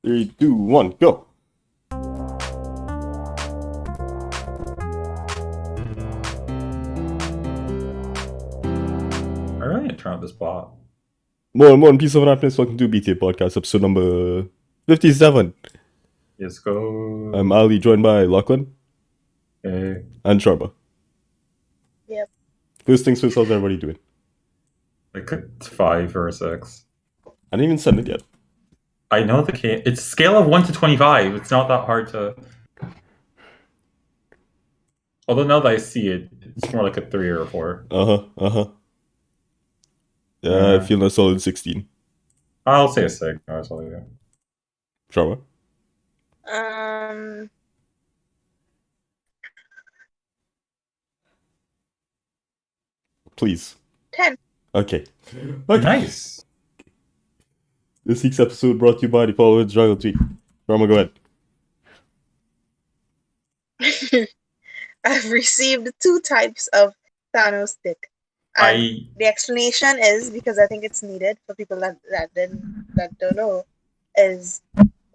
3, 2, 1, go. I really need to turn up this plot. More and more and peace of happiness. Welcome to BTA podcast, episode number 57. Let's go. I'm Ali, joined by Lachlan Hey. and Sharma. Yep. First things first, how's everybody doing? Like a 5 or a 6. I didn't even send it yet. I know it's scale of 1 to 25. It's not that hard to. Although now that I see it, it's more like a 3 or a 4. Yeah, I feel a solid 16. I'll say a 6. That's all I do. Sharma? Please. 10. Okay. Nice. This week's episode brought to you by the following Jungle Tweet. Sharma, go ahead. I've received 2 types of Thanos stick. And the explanation is, because I think it's needed for people that don't know, is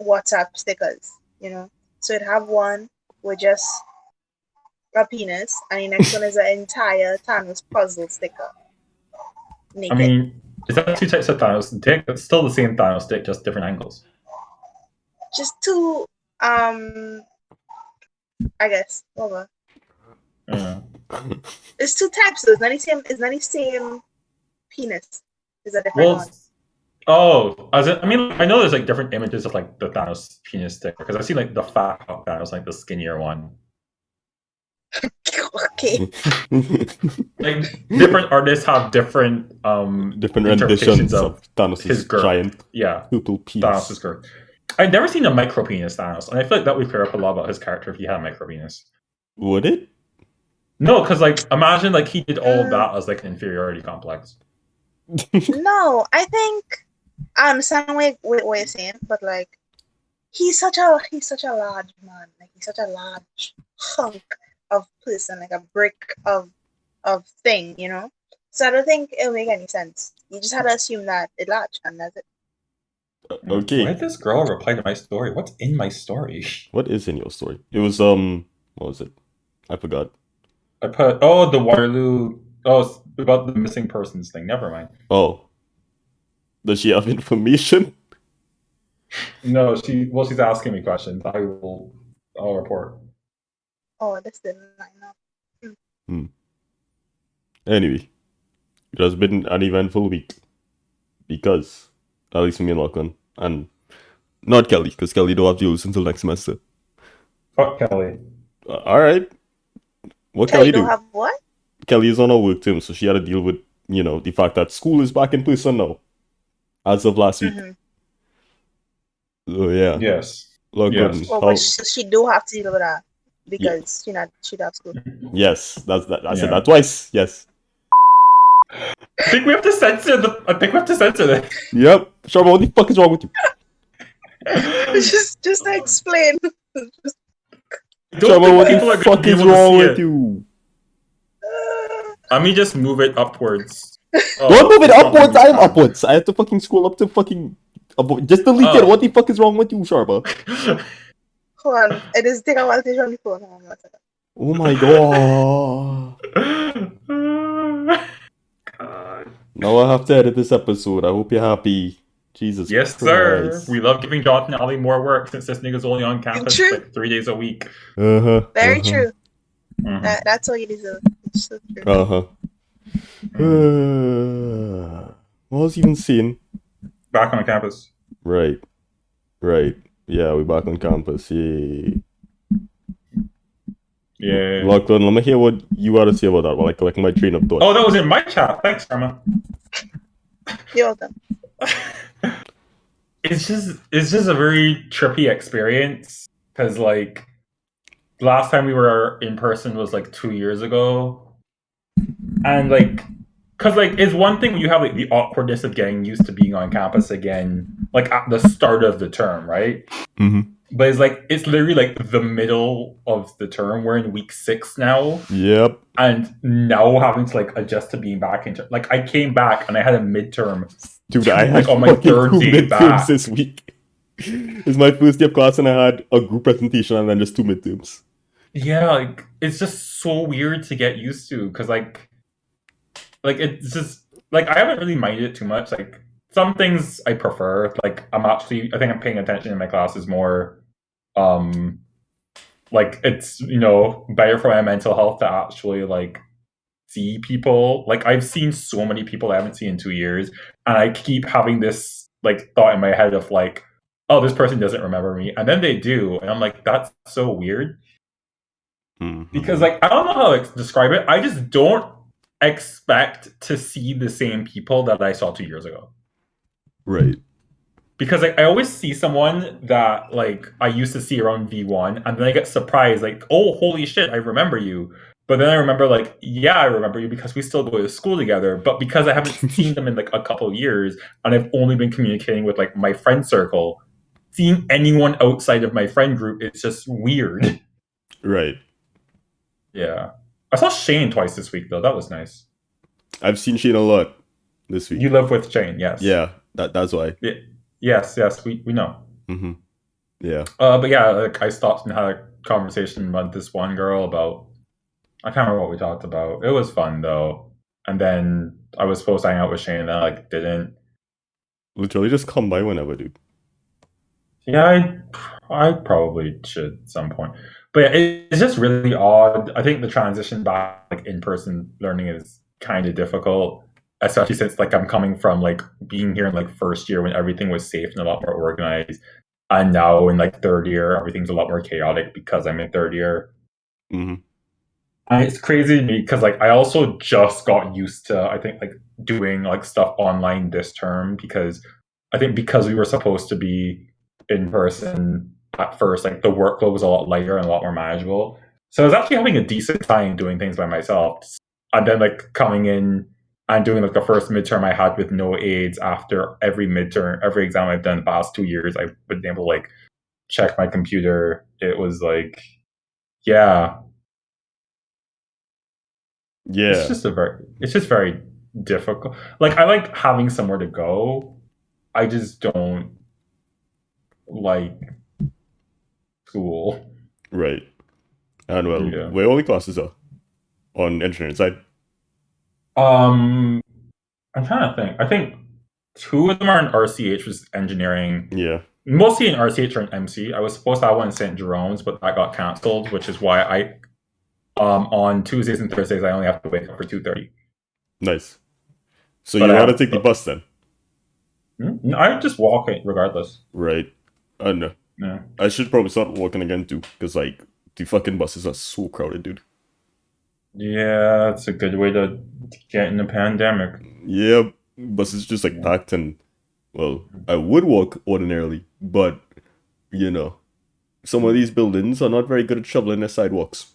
WhatsApp stickers, you know. So it'd have one with just a penis, and the next one is an entire Thanos puzzle sticker. Naked. I mean, is that 2 types of Thanos stick? It's still the same Thanos stick, just different angles. Just 2, I guess. Over. Yeah. It's 2 types, though. It's not the same penis. It's a different one. I know there's like different images of like the Thanos penis stick, because I've seen like the fat Thanos, like the skinnier one. Okay. Like different artists have different renditions of Thanos' his girth. giant total penis. Thanos' girth. I've never seen a micro penis Thanos, and I feel like that would clear up a lot about his character if he had a micro penis. Would it? No, because like imagine like he did all of that as like an inferiority complex. No, I think I understand what you're saying, but like he's such a large man, like he's such a large hunk of person, like a brick of thing, you know. So I don't think it'll make any sense. You just had to assume that it large, and that's it. Okay. Why did this girl reply to my story? What's in my story? What is in your story? It was what was it? I forgot. I put the Waterloo. Oh, it's about the missing persons thing. Never mind. Oh. Does she have information? No, she's asking me questions. I'll report. Oh, this didn't line up. Anyway, it has been an eventful week because, at least for me and Lachlan, and not Kelly, because Kelly don't have to use until next semester. Fuck Kelly. Alright. What Kelly do? Have what? Kelly is on her work term, so she had to deal with, the fact that school is back in person now, as of last week. So yeah. Yes. Lachlan, yes. But she do have to deal with that because she'd have school. Yes, that's that. I said that twice. Yes. I think we have to censor this. Yep. Sharma, what the fuck is wrong with you? just to explain. Sharma, what the fuck is wrong with you? Let me just move it upwards. Don't move it upwards. I am upwards. I have to fucking scroll up to fucking. Just delete it. What the fuck is wrong with you, Sharma? Hold on. It is take a while to on the phone. Oh my god. God. Now I have to edit this episode. I hope you're happy. Jesus yes, Christ. Sir. We love giving Jonathan and Ali more work since this nigga's only on campus like 3 days a week. Very true. Mm-hmm. That's all you deserve. It's so true. What was I even saying? Back on campus. Right. Yeah, we're back on campus. Yay. Yeah. Lachlan, let me hear what you got to say about that while I collect my train of thought. Oh, that was in my chat. Thanks, Sharma. You're welcome. It's just a very trippy experience because like last time we were in person was like 2 years ago, and like because like it's one thing when you have like the awkwardness of getting used to being on campus again, like at the start of the term, right? Mm-hmm. But it's literally like the middle of the term. We're in week 6 now. Yep. And now having to like adjust to being back into like I came back and I had a midterm. Dude, I had like on my 3rd day back this week. It's my first day of class and I had a group presentation and then just 2 midterms. Yeah, like it's just so weird to get used to because like it's just like I haven't really minded it too much. Like some things I prefer. Like I think I'm paying attention in my classes more. Like it's better for my mental health to actually like see people. Like I've seen so many people I haven't seen in 2 years, and I keep having this like thought in my head of like, oh, this person doesn't remember me, and then they do, and I'm like, that's so weird. Because like I don't know how to describe it. I just don't expect to see the same people that I saw 2 years ago. Right. Because like I always see someone that like I used to see around V1, and then I get surprised, like, oh holy shit, I remember you. But then I remember like, yeah, I remember you because we still go to school together. But because I haven't seen them in like a couple of years, and I've only been communicating with like my friend circle, seeing anyone outside of my friend group is just weird. Right. Yeah. I saw Shane twice this week though. That was nice. I've seen Shane a lot this week. You live with Shane, yes. Yeah, that's why. Yeah. Yes, we know. Mm-hmm. Yeah. But yeah, like I stopped and had a conversation with this one girl about I can't remember what we talked about. It was fun though. And then I was supposed to hang out with Shane and I like didn't. Literally just come by whenever, dude. Yeah, I probably should at some point. But yeah, it's just really odd. I think the transition back like in person learning is kind of difficult, especially since like I'm coming from like being here in like first year when everything was safe and a lot more organized, and now in like third year everything's a lot more chaotic because I'm in third year. Mm-hmm. And it's crazy to me because like I also just got used to I think like doing like stuff online this term because I think because we were supposed to be in person at first, like the workload was a lot lighter and a lot more manageable. So I was actually having a decent time doing things by myself. And then like coming in and doing like the first midterm I had with no aids after every midterm, every exam I've done the past 2 years, I've been able to like check my computer. It was like, yeah, Yeah. it's just very difficult. Like I like having somewhere to go. I just don't like school. Right. And well, Yeah. where all the classes are on engineering side. I'm trying to think. I think 2 of them are in RCH, which is engineering. Yeah. Mostly in RCH or in MC. I was supposed to have one in St. Jerome's, but that got cancelled, which is why I on Tuesdays and Thursdays I only have to wake up for 2:30. Nice. So But you I want to have- take the bus then? I just walk it regardless. Right. I know. Yeah. I should probably start walking again too, because like the fucking buses are so crowded, dude. Yeah, it's a good way to get in the pandemic. Yeah, buses just like packed and well, I would walk ordinarily, but you know, some of these buildings are not very good at shoveling their sidewalks.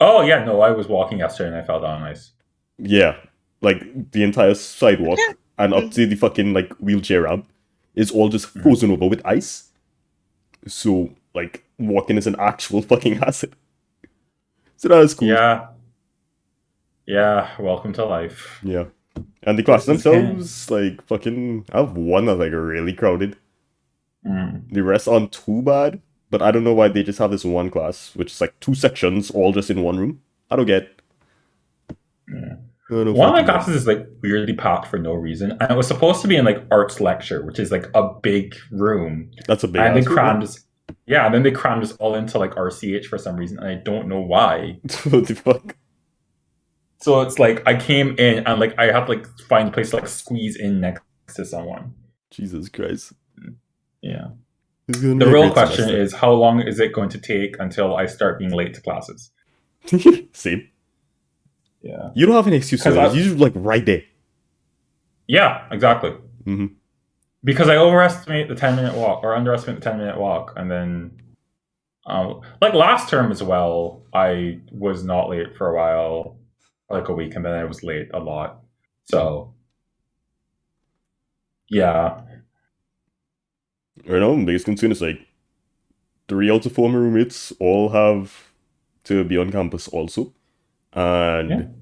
Oh yeah, no, I was walking yesterday and I fell down ice. Yeah, like the entire sidewalk and up to the fucking like wheelchair ramp is all just frozen over with ice. So like walking is an actual fucking hazard. So that is cool. Yeah, welcome to life. Yeah. And the classes This is themselves, like fucking I have one that's like really crowded. The rest aren't too bad. But I don't know why they just have this one class, which is like 2 sections, all just in one room. I don't get. Yeah. I don't One of my fucking get. classes is like weirdly packed for no reason, and it was supposed to be in like arts lecture, which is like a big room, That's a big and they ass room. crammed us. Yeah, and then they crammed us all into like RCH for some reason, and I don't know why. What the fuck? So it's like I came in and like I have to like find a place to like squeeze in next to someone. Jesus Christ. Yeah. This is gonna The be a real great question semester. is how long is it going to take until I start being late to classes? Same. Yeah. You don't have an excuse, 'Cause sir. I- You're like right there. Yeah, exactly. Mm-hmm. Because I overestimate the 10-minute walk or underestimate the 10-minute walk, and then like last term as well, I was not late for a while, like a week, and then I was late a lot. So yeah. Right now, the biggest concern is like 3 out of 4 of my roommates all have to be on campus also. And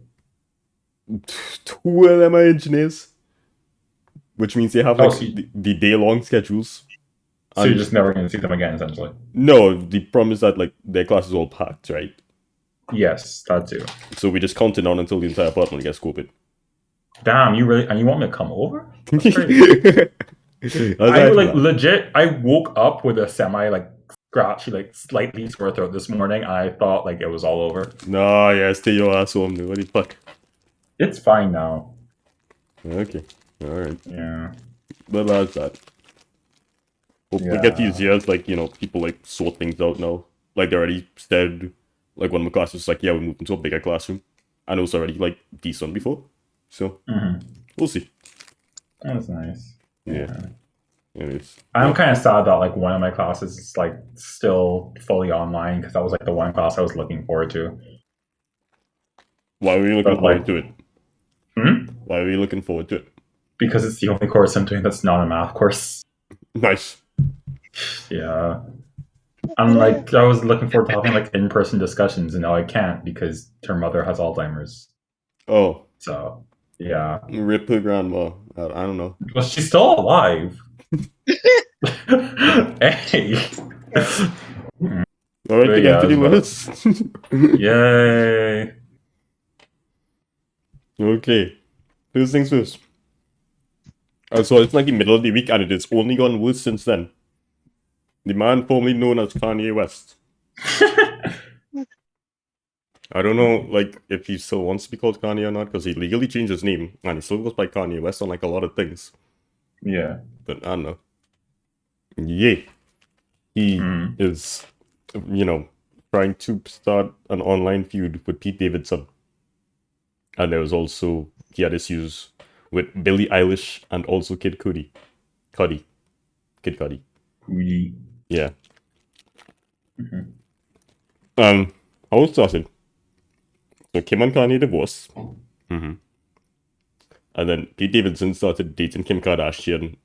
2 of them are engineers. Which means they have like so the day-long schedules. So you're just never going to see them again, essentially. No, the problem is that like their class is all packed, right? Yes, that too. So we just counting on until the entire apartment gets COVID. Damn, you want me to come over? That's crazy. I like legit. I woke up with a semi like scratchy, like slightly sore throat this morning. I thought like it was all over. Nah, yeah, stay your ass home, dude. What the fuck? It's fine now. Okay, all right. Yeah, but that's that. Hopefully, get easier as like people like sort things out now. Like they already said, like one of my classes was like, yeah, we're moving to a bigger classroom, and it was already like decent before. So we'll see. That's nice. Yeah. Anyways, I'm kind of sad that like one of my classes is like still fully online because that was like the one class I was looking forward to. Why were you looking forward to it? Why were you looking forward to it? Because it's the only course I'm doing that's not a math course. Nice. Yeah. I'm like, I was looking forward to having like in-person discussions, and now I can't because her mother has Alzheimer's. Oh. So, yeah. Rip her grandma. I don't know. Well, she's still alive. Hey. Alright, to get to the list. Yay. Okay. First things first. So it's like the middle of the week and it has only gone worse since then. The man formerly known as Kanye West. I don't know, like, if he still wants to be called Kanye or not, because he legally changed his name, and he still goes by Kanye West on, like, a lot of things. Yeah. But I don't know. Yeah. He is, trying to start an online feud with Pete Davidson. And there was also, he had issues with Billie Eilish and also Kid Cudi. Kid Cudi. Yeah. How it started. So Kim and Kanye divorced. And then Pete Davidson started dating Kim Kardashian,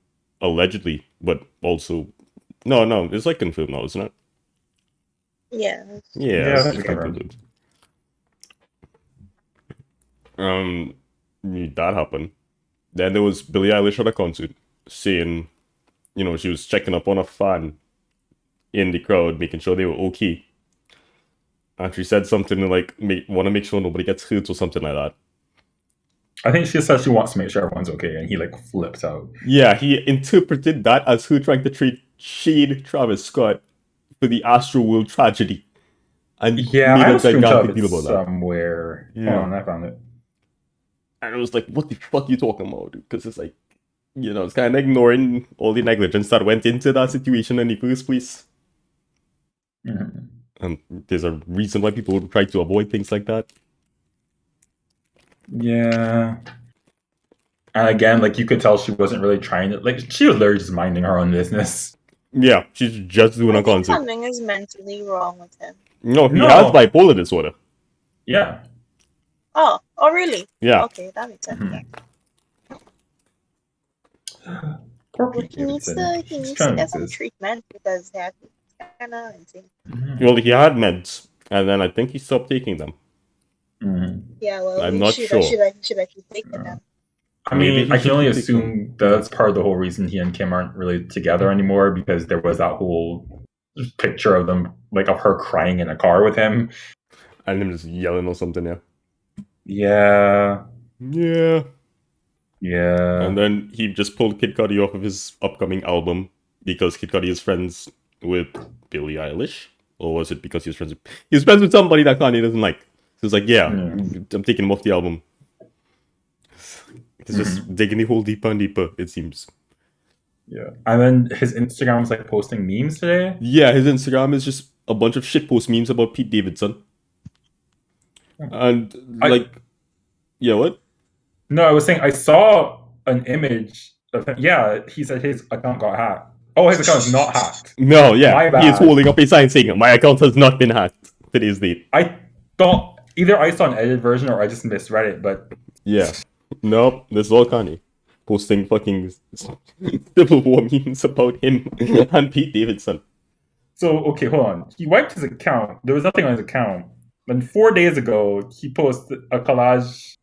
allegedly, but also... No, it's like confirmed now, isn't it? Yeah. Yeah, it's confirmed. That happened. Then there was Billie Eilish at a concert saying, she was checking up on a fan in the crowd, making sure they were okay. And she said something like, want to make sure nobody gets hurt or something like that. I think she said she wants to make sure everyone's okay, and he like flips out. Yeah, he interpreted that as her trying to shade Travis Scott for the Astroworld tragedy. And yeah, made I a gigantic deal about that. Somewhere. Yeah. Hold on, I found it. And it was like, what the fuck you talking about, dude? Because it's like, it's kind of ignoring all the negligence that went into that situation in the first place. And there's a reason why people would try to avoid things like that. Yeah. And again, like, you could tell she wasn't really trying to, like, she was literally just minding her own business. Yeah, she's just doing a concert. Something is mentally wrong with him. No, he has bipolar disorder. Yeah. Oh, really? Yeah. Okay, that makes sense. He needs to get some treatment because that's kind of insane. Well, he had meds, and then I think he stopped taking them. Yeah, well, I'm not sure. Should I keep taking them? I mean, I can only assume that's part of the whole reason he and Kim aren't really together anymore, because there was that whole picture of them, like, of her crying in a car with him. And him just yelling or something, Yeah. And then he just pulled Kid Cudi off of his upcoming album because Kid Cudi is friends with Billie Eilish. Or was it because he was friends with somebody that Kanye doesn't like. So it's like, I'm taking him off the album. It's just digging the hole deeper and deeper, it seems. Yeah. And then his Instagram was like posting memes today? Yeah, his Instagram is just a bunch of shitpost memes about Pete Davidson. And what? No, I was saying I saw an image of him. Yeah, he said his account got hacked. Oh, his account is not hacked. No, yeah. He is holding up a sign saying, my account has not been hacked. Today's date. I thought either I saw an edited version or I just misread it, but... Yeah. Nope, this is all Kanye. Posting fucking Civil War memes about him and Pete Davidson. So, okay, hold on. He wiped his account. There was nothing on his account. Then 4 days ago, he posted a collage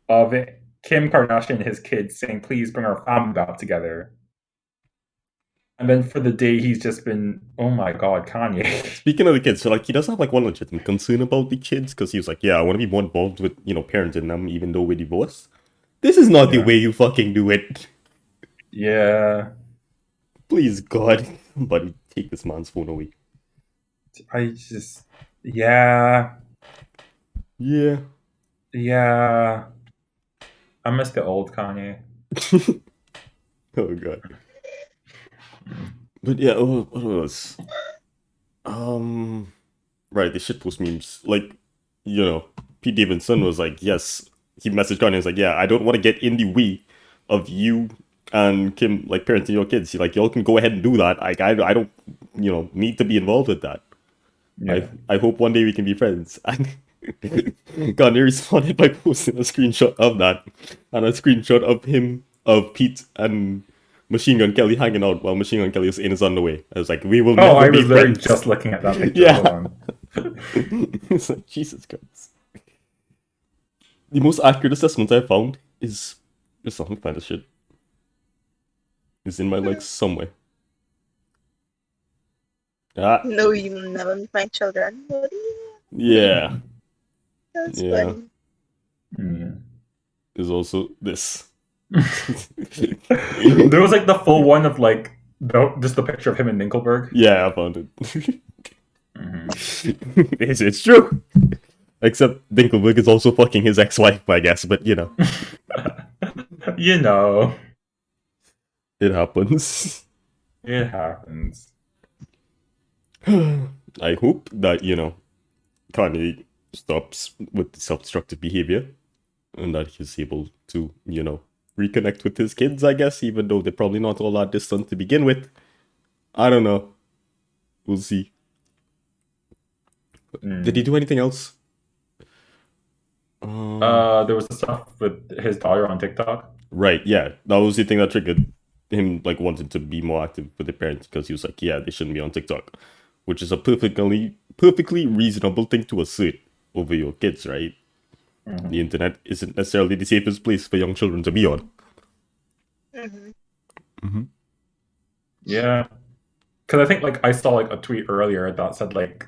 of Kim Kardashian and his kids saying, please bring our family back together. And then for the day, he's just been, oh my god, Kanye. Speaking of the kids, so like he does have like one legitimate concern about the kids because he was like, yeah, I want to be more involved with parenting them even though we're divorced. This is not the way you fucking do it. Yeah. Please, God, buddy, take this man's phone away. Yeah. I miss the old Kanye. Oh god. But yeah, what was? Right, the shitpost memes. Like, Pete Davidson was like, yes, he messaged Kanye and was like, yeah, I don't want to get in the way of you and Kim, like, parenting your kids. He's like, y'all can go ahead and do that. I don't, need to be involved with that. Yeah. I hope one day we can be friends. And Kanye responded by posting a screenshot of that and a screenshot of Pete and Machine Gun Kelly hanging out while Machine Gun Kelly is in his underwear. I was like, we will never be friends. I was just looking at that picture. Yeah. It's like, Jesus Christ. The most accurate assessment I found is just something find this shit. It's in my legs somewhere. No, you will never find children. Yeah. That's funny. There's also this. There was like the full one of like just the picture of him in Nickelberg. Yeah, I found it. It's true. Except Dinkelberg is also fucking his ex-wife, I guess, but It happens. It happens. I hope that, Kanye stops with the self-destructive behavior and that he's able to, reconnect with his kids, I guess, even though they're probably not all that distant to begin with. I don't know. We'll see. Did he do anything else? There was the stuff with his daughter on TikTok. Right, yeah. That was the thing that triggered him, like, wanting to be more active with the parents, because he was like, yeah, they shouldn't be on TikTok. Which is a perfectly reasonable thing to assert over your kids, right? Mm-hmm. The internet isn't necessarily the safest place for young children to be on. Yeah. Because I think, like, I saw, like, a tweet earlier that said, like,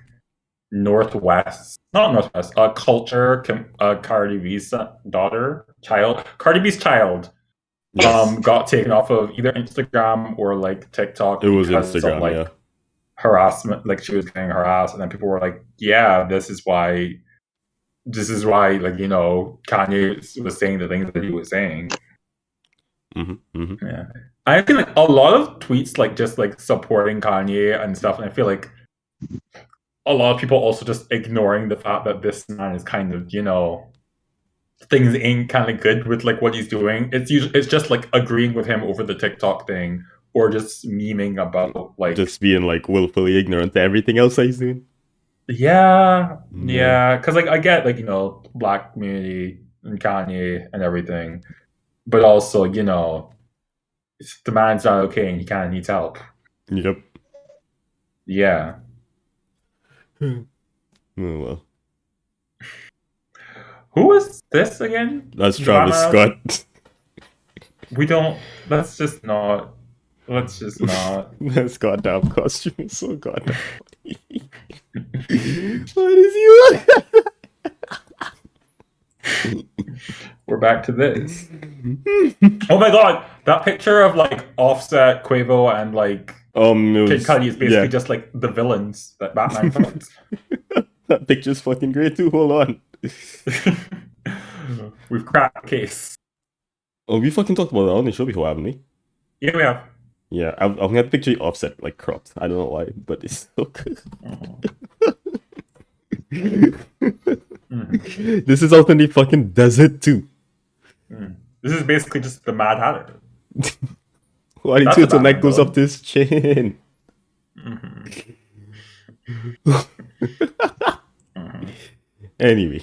Culture, Cardi B's Cardi B's child, yes. Got taken off of either Instagram or, like, TikTok. It was Instagram, of, like, harassment, like, she was getting harassed, and then people were like, yeah, this is why, like, Kanye was saying the things that he was saying. Yeah. I feel like a lot of tweets, like, just, like, supporting Kanye and stuff, and I feel like a lot of people also just ignoring the fact that this man is kind of, things ain't kind of good with, like, what he's doing. It's just, like, agreeing with him over the TikTok thing, or just memeing about, like, just being, like, willfully ignorant to everything else that he's doing. Yeah, because, like, I get, like, Black community and Kanye and everything, but also, the man's not okay and he kind of needs help. Yep. Yeah. Oh, well. Who is this again? That's Travis Scott. Let's just not. That goddamn costume is so goddamn funny. What is you? We're back to this. Oh my god, that picture of, like, Offset, Quavo, and, like, Kid Cudi is basically just, like, the villains that Batman fights. That picture's fucking great too. Hold on. We've cracked the case. Oh, we fucking talked about that on the show before, haven't we? Yeah, we have. Yeah, I'm gonna picture Offset, like, cropped. I don't know why, but it's so good. This is out in the fucking desert too. This is basically just the Mad Hatter. Why the turtleneck goes up to his chin? Anyway,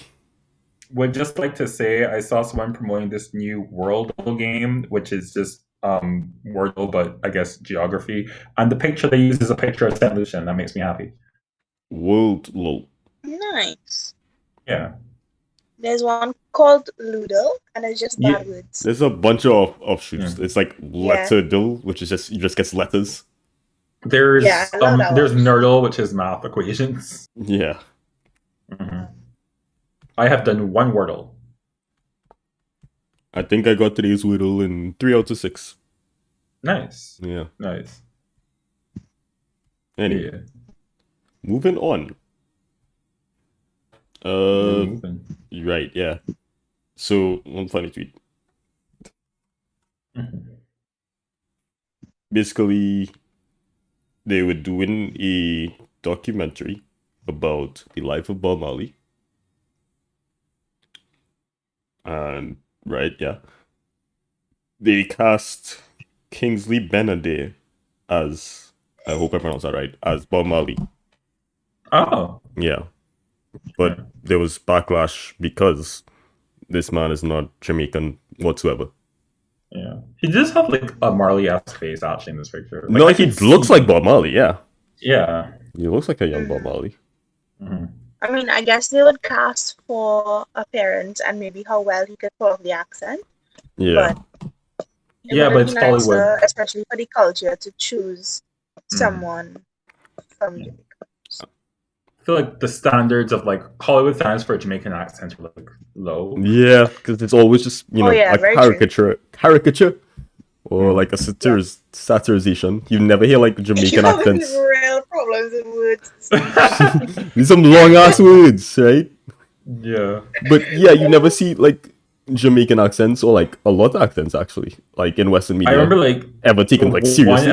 would just like to say I saw someone promoting this new Wordle game, which is just Wordle, but I guess geography. And the picture they use is a picture of St. Lucian. That makes me happy. Wordle. Nice. Yeah. There's one called Ludo, and it's just bad words. There's a bunch of offshoots. It's like Letterdle, which is just, you just get letters. There's Yeah, I love that there's one. Nerdle, which is math equations. Yeah. I have done one Wordle. I think I got today's Whittle in 3 out of 6. Nice. Yeah. Nice. Anyway, Yeah. moving on. Moving. Right, yeah. So, one funny tweet. Basically, they were doing a documentary about the life of Bob Marley. And, right, yeah. They cast Kingsley Benadir as, I hope I pronounced that right, as Bob Marley. Oh. Yeah. But there was backlash because this man is not Jamaican whatsoever. Yeah. He does have like a Marley-esque face actually in this picture. Like, No, he looks like Bob Marley, yeah. Yeah. He looks like a young Bob Marley. I mean, I guess they would cast for appearance and maybe how well he could pull off the accent. Yeah. But but it's Hollywood. Especially for the culture, to choose someone from Jamaica. I feel like the standards of like Hollywood standards for Jamaican accents are like low. Yeah, because it's always just, a caricature or like a satirization. You never hear like Jamaican accents. Real problems with words. These some long ass words, right? Yeah. But yeah, you never see like Jamaican accents or like a lot of accents actually, like in Western media. I remember like ever taken like seriously.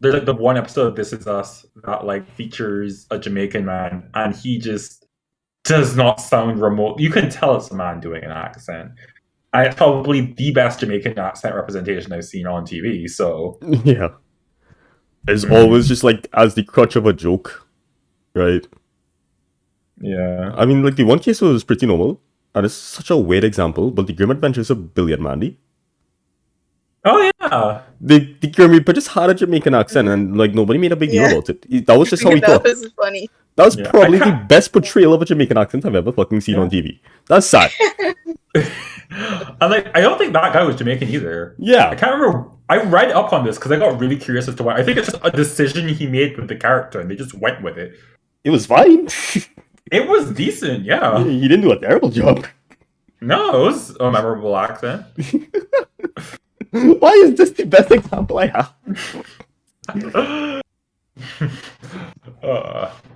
There's like the one episode of This Is Us that like features a Jamaican man, and he just does not sound remote. You can tell it's a man doing an accent. And it's probably the best Jamaican accent representation I've seen on TV. So yeah, it's always just like as the crutch of a joke, right? Yeah. I mean, like the one case was pretty normal, and it's such a weird example. But the Grim Adventures of Billy and Mandy. Oh yeah, the Grim Reaper just had a Jamaican accent, and like nobody made a big deal about it. That was just how he talked. That was funny. That was probably the best portrayal of a Jamaican accent I've ever fucking seen on TV. That's sad. And like, I don't think that guy was Jamaican either. Yeah, I can't remember. I read up on this because I got really curious as to why. I think it's just a decision he made with the character, and they just went with it. It was fine. It was decent, yeah. He didn't do a terrible job. No, it was a memorable accent. Why is this the best example I have?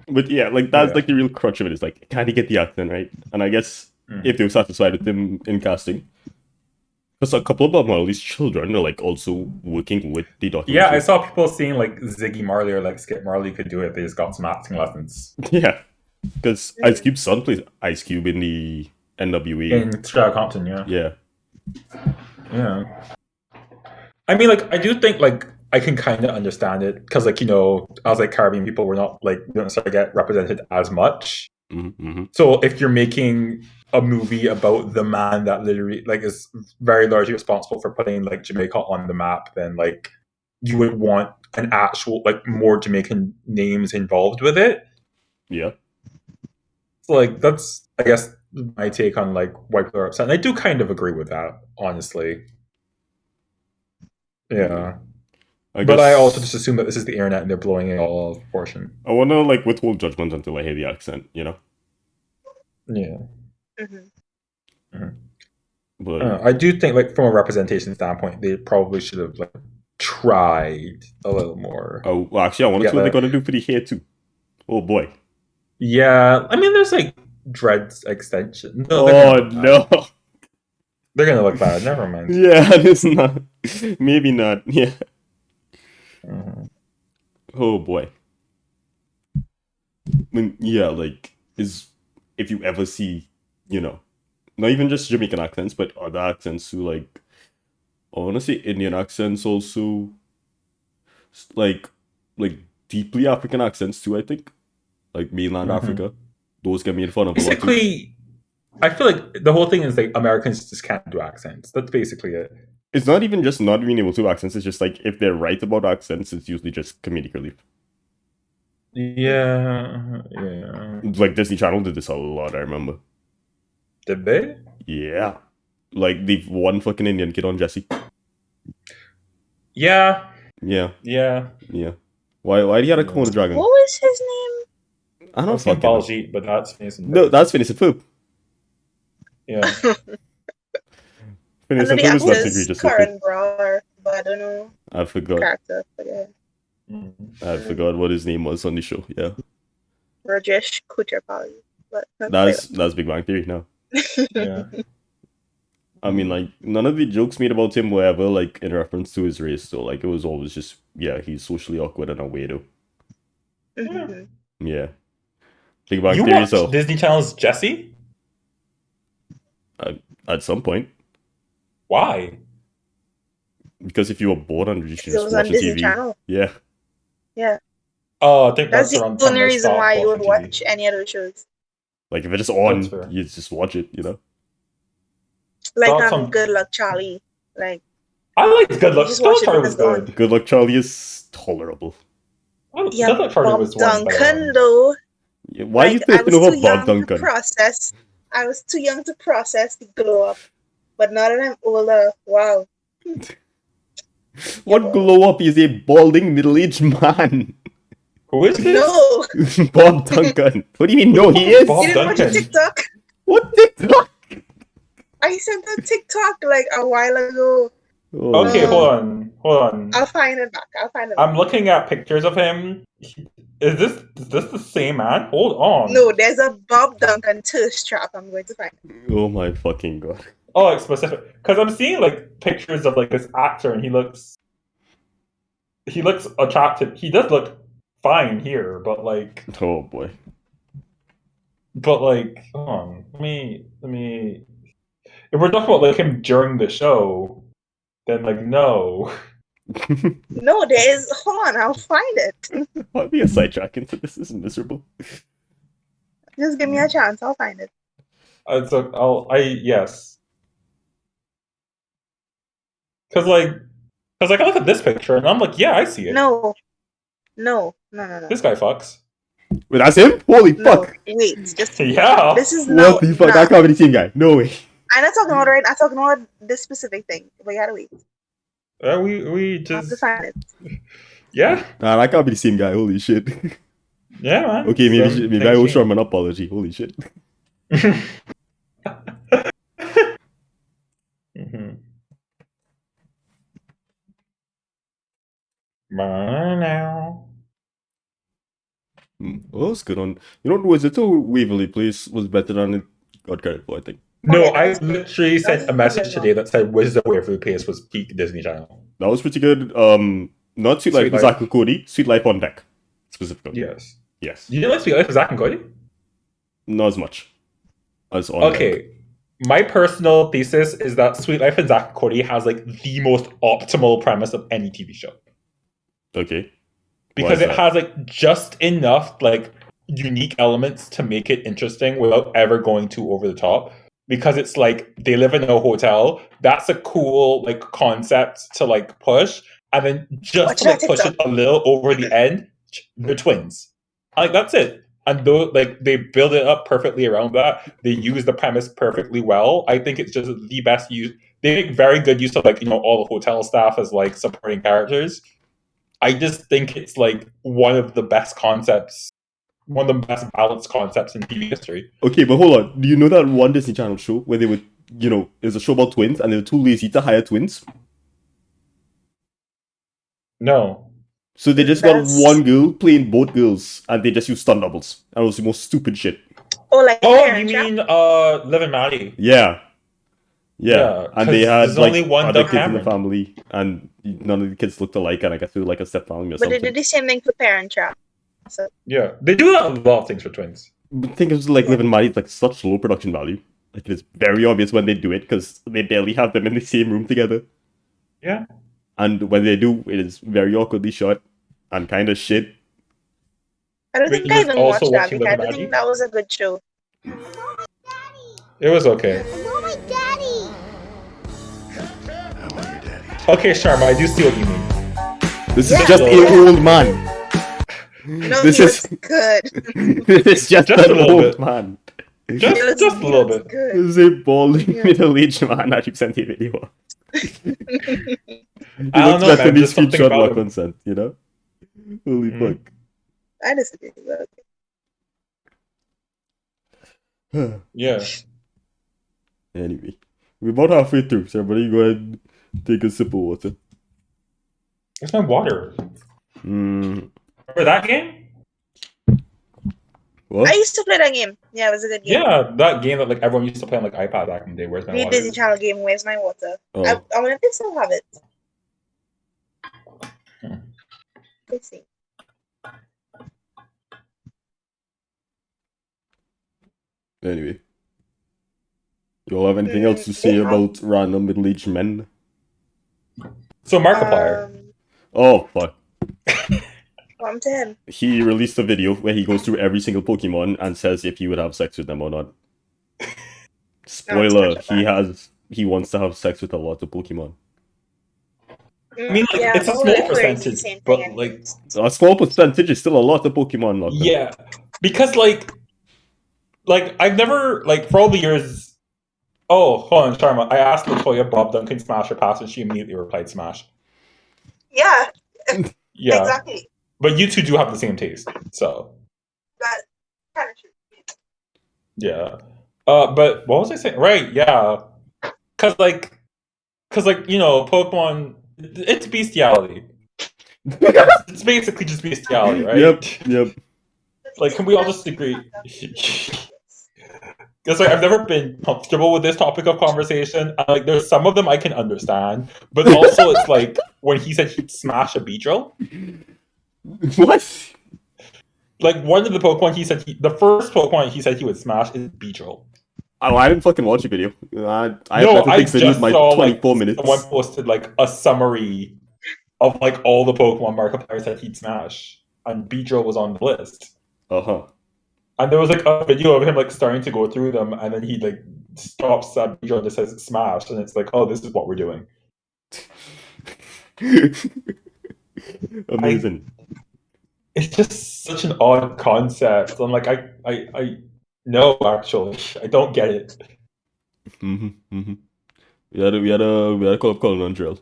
But yeah, like that's like the real crutch of it. Is like, can he get the accent right? And I guess if they were satisfied with him in casting, because a couple of Bob Marley's children are like also working with the documentary. Yeah, I saw people saying like Ziggy Marley or like Skip Marley could do it. They just got some acting lessons. Yeah, because Ice Cube's son plays Ice Cube in the NWA in Strata Compton. Yeah. Yeah. I mean, like, I do think, like, I can kind of understand it, because, like, as, like, Caribbean people, we're not, like, don't necessarily get represented as much. Mm-hmm. So if you're making a movie about the man that literally, like, is very largely responsible for putting, like, Jamaica on the map, then, like, you would want an actual, like, more Jamaican names involved with it. Yeah. So, like, that's, I guess, my take on, like, why people are upset. And I do kind of agree with that, honestly. Yeah. But I also just assume that this is the internet and they're blowing it all out of proportion. I want to like withhold judgment until I hear the accent, Yeah. But I do think, like, from a representation standpoint, they probably should have like tried a little more. Oh, well, actually, I want to see what they're gonna do for the hair too. Oh boy. Yeah, I mean, there's like dreads extension. No, no. They're gonna look bad. Never mind. Yeah, it's not. Maybe not. Yeah. Oh boy. I mean, yeah, like, if you ever see, not even just Jamaican accents, but other accents too, like, I want to say Indian accents also, like deeply African accents too, I think, like mainland Africa, those get made fun of basically, a lot too. I feel like the whole thing is like Americans just can't do accents. That's basically it. It's not even just not being able to do accents. It's just like if they're right about accents, it's usually just comedic relief. Yeah. Like Disney Channel did this a lot, I remember. Did they? Yeah. Like the one fucking Indian kid on Jessie. Yeah. Yeah. Why do you have a Yeah. Komodo dragon? What was his name? I I don't was saying fucking know. Baljeet, but that's Phineas and No, Ferb. that's Phineas and Ferb. Yeah. I Phineas know and the Ferb is less actor's egregious with it. Karen Brar, but I don't know I forgot. character. But yeah, I forgot what his name was on the show. Yeah, Rajesh Kuchapali. But that's Big Bang Theory now. Yeah. I mean, like, none of the jokes made about him were ever, like, in reference to his race, so, like, it was always just, yeah, he's socially awkward and a weirdo. Mhm. Yeah. Big Bang You Theory, watched so, Disney Channel's Jessie? at some point, Why? because if you were bored and you It just was watch on the Disney TV, Channel. yeah. Yeah, Oh, I think that's that's the around the time only I reason stopped why you would watching TV. watch any of those shows. Like, if it's just That's on, fair. you just watch it, you know? Like Thoughts on- Good Luck Charlie. Like I liked Good Luck. just Good watch Luck it Charlie because was it's on. good. Good Luck Charlie is tolerable. yeah, Good Luck Charlie Bob was one of the better Duncan ones. though. Yeah, why are you Like, I thirsting was over too Bob young to Duncan? process. I was too young to process the glow up. But now that I'm older, wow. What glow up is a balding middle-aged man? Who is this? No, Bob Duncan. What do you mean, no, he is? Bob you didn't watch a Duncan. TikTok? What TikTok? I sent a TikTok like a while ago. Oh, Okay, Um, hold on. I'll find it back. I'm looking at pictures of him. Is this the same man? Hold on. No, there's a Bob Duncan thirst trap. I'm going to find it. Oh my fucking god. Oh, like specific. Because I'm seeing like pictures of like this actor, and he looks attractive. He does look fine here, but like, Oh boy. hold on. Let me. If we're talking about like him during the show, then like no. No, there is. Hold on, I'll find it. I'll be a sidetrack into this. This is miserable. Just give me a chance. I'll find it. Yes. Because I look at this picture and I'm like, yeah, I see it. No. This guy fucks. Wait, that's him? Holy No, fuck! wait. Just Yeah. this is no. What the fuck? Nah. That can't be the same guy. No way. I'm not talking about right. I'm talking about this specific thing. But you gotta wait. We I have to just find it. yeah Nah, that can't be the same guy. Holy shit. yeah man. Okay, maybe I owe Sure. Sharma an apology. Holy shit. Mhm. Now. Well, that's good on. You know what was it? So Waverly Place was better than it got credit for, I think. No, Okay, I that's good. literally sent a That's message good. today that said Wizard of Waverly Place was peak Disney Channel. That was pretty good. Not Sweet Life Sweet with Life. Zach and Cody. Sweet Life on Deck. Specifically. Yes. Yes. You didn't like Sweet Life with Zach and Cody? Not as much as on Deck. Okay. My personal thesis is that Sweet Life and Zach and Cody has like the most optimal premise of any TV show. Okay. Because is it that? has like just enough like unique elements to make it interesting without ever going too over the top. Because it's like they live in a hotel. That's a cool like concept to like push, and then just Watch to like that push it TikTok. a little over the end, they're twins. Like that's it. And though like they build it up perfectly around that, they use the premise perfectly well. I think it's just the best use. They make very good use of like all the hotel staff as like supporting characters. I just think it's like one of the best concepts, one of the best balanced concepts in TV history. Okay, but hold on. Do you know that one Disney Channel show where they would, it's a show about twins and they were too lazy to hire twins? No. So they just That's- got one girl playing both girls and they just used stunt doubles. And it was the most stupid shit. Oh, like Oh, Parent you Trap? mean Liv and Maddie? Yeah. Yeah, And they 'cause had there's like only one other Doug kids in the Cameron. family and none of the kids looked alike and I guess they were like a stepfamily or But they something. did the same thing for Parent Trap. So Yeah, they do a lot of things for twins. I think it was like Liv and Maddie, it's like such low production value. Like it's very obvious when they do it because they barely have them in the same room together. Yeah. And when they do, it is very awkwardly shot and kind of shit. I don't Wait, think you I was even also watched that watching because I Liv don't and think Maddie? that was a good show. It was okay. Oh my daddy! Okay, Sharma, I do see what you mean. This Yeah. is just an old man. No, This he is- was good. This is just Just a an little old bit. man. He Just was- a he little was bit. Good. This is a balding Yeah. middle-aged man that you sent a video of. He I don't looks know, better man, than the just something screenshot about him. Lachlan sent, you know? Holy fuck. I disagree. Okay. Yeah. Anyway, we're about halfway through, so everybody go ahead and take a sip of water. It's my water. Mm, Remember that game? what? I used to play that game. Yeah, it was a good game. Yeah, that game that like everyone used to play on like iPad back in the day. Where's my The water? Disney Channel game, Where's My Water? Oh. I wonder if they still have it. Hmm. Let's see. Anyway. You all have anything else to say about random middle-aged men? So Markiplier. Oh, fuck. Come to him. He released a video where he goes through every single Pokemon and says if he would have sex with them or not. Spoiler, he wants to have sex with a lot of Pokemon. I mean, like, it's a small percentage, but like a small percentage is still a lot of Pokemon. Lachlan. Yeah, because like I've never like for all the years. Oh, hold on, Sharma. I asked Latoya Bob Duncan Smash or Pass, and she immediately replied Smash. Yeah. Yeah, Exactly. but you two do have the same taste, so That kind of true. yeah. But what was I saying? Right, yeah, because you know, Pokemon, it's bestiality. It's basically just bestiality, right? Yep. Like, can we all just agree? Because like, I've never been comfortable with this topic of conversation. Like, there's some of them I can understand, but also it's like when he said he'd smash a Beedrill. What? Like one of the Pokemon the first Pokemon he said he would smash is Beedrill. Oh, I didn't fucking watch the video. I just my saw 24 like minutes. someone posted like a summary of like all the Pokemon Markiplier said he'd smash, and Beedrill was on the list. And there was like a video of him like starting to go through them, and then he like stops at Beedrill and just says smash, and it's like, oh, this is what we're doing. Amazing. It's just such an odd concept. I'm like, I no, actually, I don't get it. We had a call up calling on drill.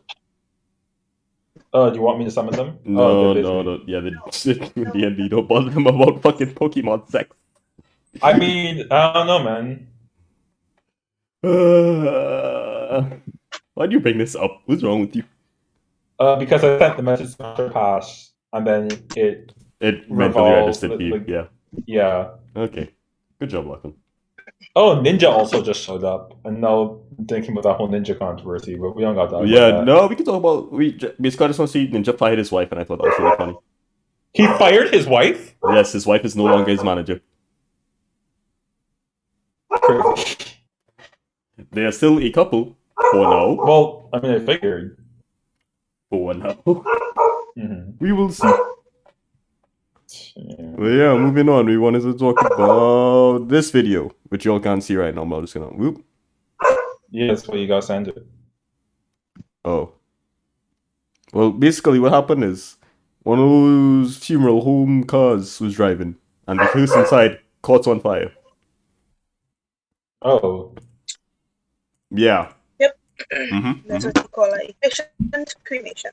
Do you want me to summon them? No. Yeah, they D&D don't bother them about fucking Pokemon sex. I mean, I don't know, man. Why do you bring this up? What's wrong with you? Because I sent the message to Pass, and then it mentally registered for you. Like, yeah. Okay. Good job, Lachlan. Oh, Ninja also just showed up, and now I'm thinking about that whole Ninja controversy, but we don't got that. Yeah, no, we can talk about basically I just want to see Ninja fired his wife, and I thought that was really funny. He fired his wife? Yes, his wife is no longer his manager. They are still a couple for now. Well, I mean, I figured. For now. Mm-hmm. We will see. Well, yeah, moving on. We wanted to talk about this video, which y'all can't see right now, but I'm just gonna whoop. Yeah, that's what you gotta send it. Oh. Well, basically what happened is one of those funeral home cars was driving, and the house inside caught on fire. Oh. Yeah. Yep. That's what you call it. Efficient cremation.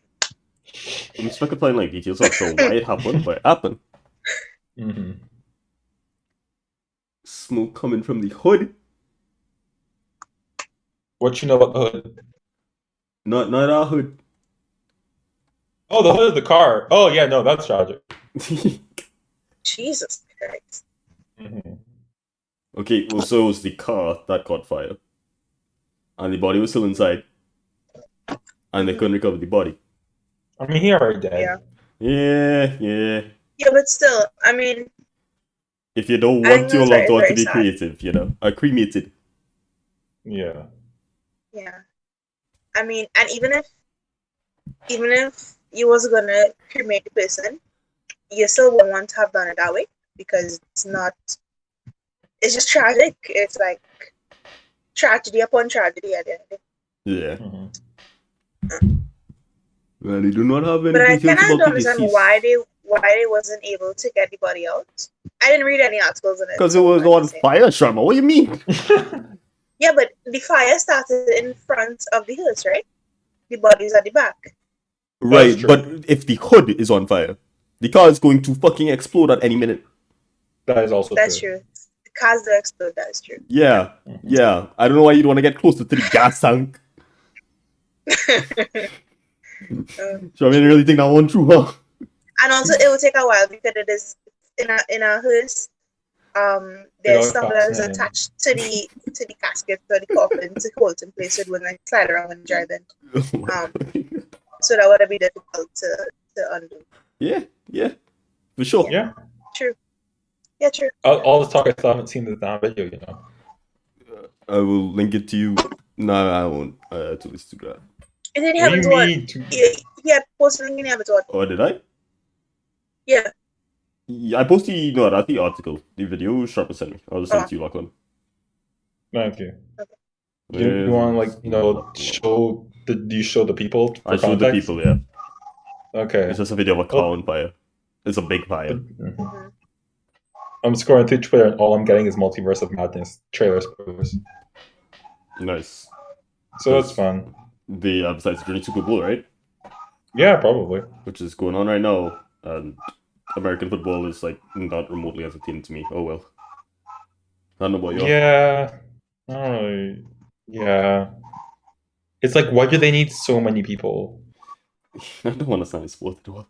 I'm just looking for like details of so why it happened, but it happened. Mm-hmm. Smoke coming from the hood. What you know about the hood? Not our hood. Oh, the hood of the car. Oh yeah, no, that's tragic. Jesus Christ. Mm-hmm. Okay, well, so it was the car that caught fire, and the body was still inside, and they couldn't recover the body. I mean, he already dead. Yeah. Yeah, but still, I mean, if you don't want your loved one to be creative, you know, cremated. Yeah. Yeah. I mean, and even if you was gonna cremate the person, you still wouldn't want to have done it that way because it's just tragic. It's like tragedy upon tragedy at the end of it. Yeah. Mm-hmm. Well, they do not have any but I details cannot about the understand deceased. why they wasn't able to get the body out. I didn't read any articles on it. Because it was on fire, Sharma. What do you mean? Yeah, but the fire started in front of the house, right? The body's at the back. Right, but if the hood is on fire, The car is going to fucking explode at any minute. That is also That's true. true. The cars do explode. That is true. Yeah, yeah. I don't know why you'd want to get closer to the gas tank. So I really think that one true, huh? And also, it will take a while because it is in a hearse. There's stuff that is attached to the casket or the coffin to hold in place so it wouldn't like slide around when driving. So that would be difficult to undo. Yeah, for sure. Yeah. True. Yeah, true. All this talk, I still haven't seen the damn video, you know. I will link it to you. No, I won't. To listen to that. And then you haven't watched. Yeah, posted link and you haven't watched. Oh, did I? Yeah. I posted that's the article. The video Sharma sent me. I'll just send it to you, Lachlan. Thank you. Okay. You want show the people? I showed the people, yeah. Okay. It's just a video of a car on fire. It's a big fire. Mm-hmm. I'm scrolling through Twitter and all I'm getting is Multiverse of Madness trailer spoilers. Nice. So that's fun. Besides during Super Bowl, right? Yeah, probably. Which is going on right now, and American football is like not remotely entertaining to me. Oh well. I don't know about you. Yeah. Yeah. It's like, why do they need so many people? I don't want to sign sports at all.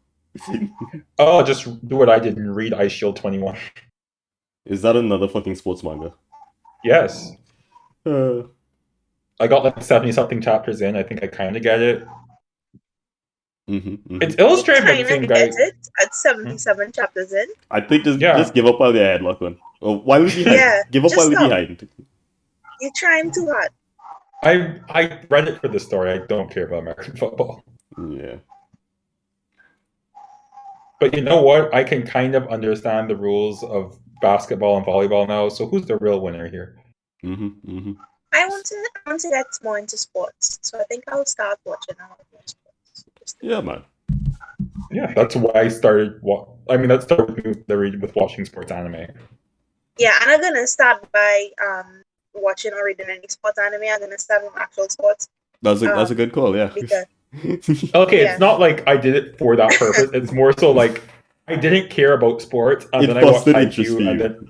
Oh, just do what I did and read Ice Shield 21. Is that another fucking sports manga? Yes. I got like 70-something chapters in. I think I kind of get it. Mm-hmm. It's illustrated by the same guy. It at 77 chapters in. I think just give up while you're ahead, Lachlan. Oh, while we're behind. Yeah, give up while we're behind. You're trying too hard. I read it for the story. I don't care about American football. Yeah. But you know what? I can kind of understand the rules of basketball and volleyball now. So who's the real winner here? I want to get more into sports, so I think I'll start watching more sports. Yeah, man. Yeah, that's why I started. That started with watching sports anime. Yeah, and I'm gonna start by watching or reading any sports anime. I'm gonna start with actual sports. That's a good call. Yeah. Because, okay, yeah. It's not like I did it for that purpose. It's more so like I didn't care about sports, and then I watched IQ, and then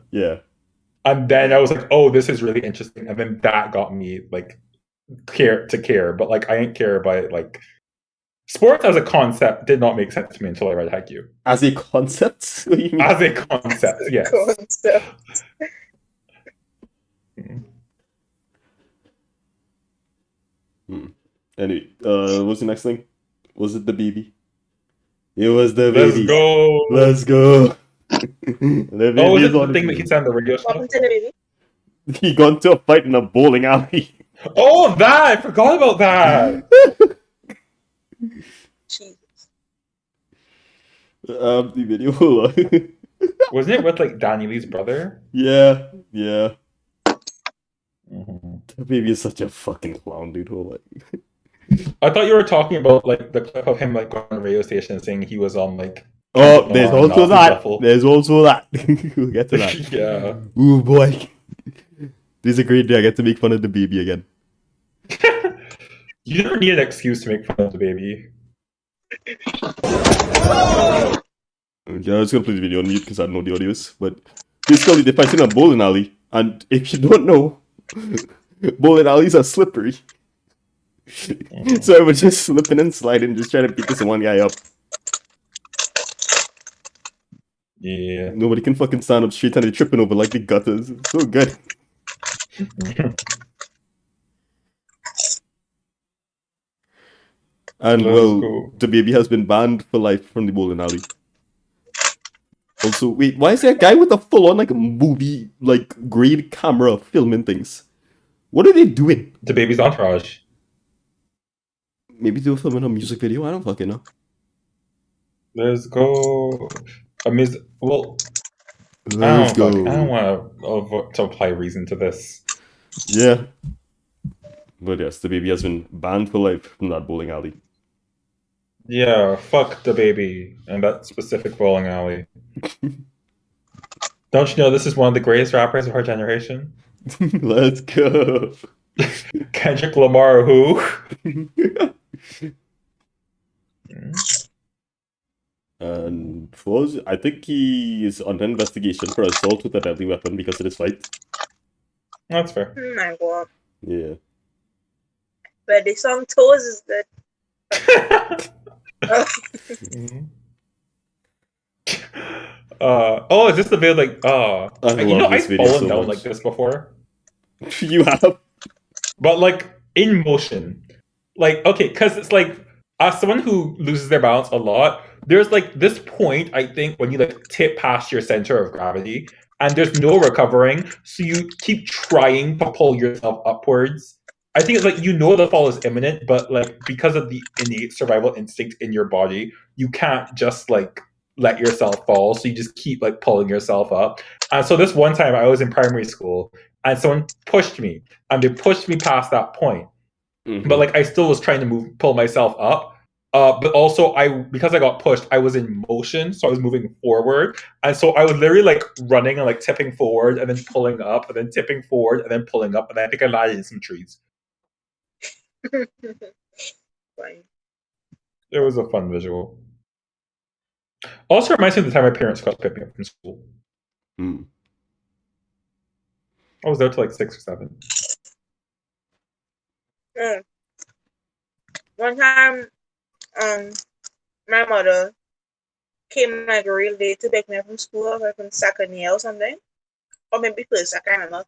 and then I was like, "Oh, this is really interesting," and then that got me like care. But like I didn't care about it. Like sports as a concept did not make sense to me until I read Haikyuu. As a concept? What do you mean? As a concept, yes. Anyway, what's the next thing? Was it the baby? It was the baby. Let's go. The baby was it the thing that he said on the radio show? Welcome to the baby. He got into a fight in a bowling alley. Oh, that! I forgot about that! Jesus. The video. Wasn't it with like Danny Lee's brother? Yeah. The baby is such a fucking clown, dude. I thought you were talking about like the clip of him like going on the radio station and saying he was on like. Oh, there's also that. There's also that. We'll get to that. Yeah. Ooh boy. This is a great day. I get to make fun of the baby again. You never need an excuse to make fun of the baby. Yeah, I was gonna play the video on mute because I don't know the audios. But basically, they fight in a bowling alley, and if you don't know, bowling alleys are slippery. So I was just slipping and sliding, just trying to beat this one guy up. Yeah. Nobody can fucking stand up straight and they're tripping over like the gutters. It's so good. And the baby has been banned for life from the bowling alley. Also, wait, why is there a guy with a full-on like movie like grade camera filming things? What are they doing? The baby's entourage. Maybe they were filming a music video. I don't fucking know. Let's go. Let's go. I don't want to apply reason to this. Yeah. But yes, the baby has been banned for life from that bowling alley. Yeah, fuck the baby and that specific bowling alley. Don't you know this is one of the greatest rappers of our generation? Let's go. Kendrick Lamar, who? And I think he is under investigation for assault with a deadly weapon because of this fight. That's fair. Oh my god. Yeah. But the song Toes is good. Is this the video like I love this I've video fallen so down much. like this before. You have? But like in motion. Like, okay, because it's like as someone who loses their balance a lot, there's like this point, I think, when you like tip past your center of gravity and there's no recovering, so you keep trying to pull yourself upwards. I think it's like the fall is imminent, but like because of the innate survival instinct in your body, you can't just like let yourself fall, so you just keep like pulling yourself up. And so this one time I was in primary school and someone pushed me and they pushed me past that point. Mm-hmm. But like I still was trying to pull myself up. But also because I got pushed, I was in motion, so I was moving forward, and so I was literally like running and like tipping forward and then pulling up and then tipping forward and then pulling up, and I think I landed in some trees. Fine. It was a fun visual. Also reminds me of the time my parents got to pick me up from school. Mm. I was there till like 6 or 7. One time, my mother came like real late to pick me up from school, like from second year or something, or maybe first. I can't remember.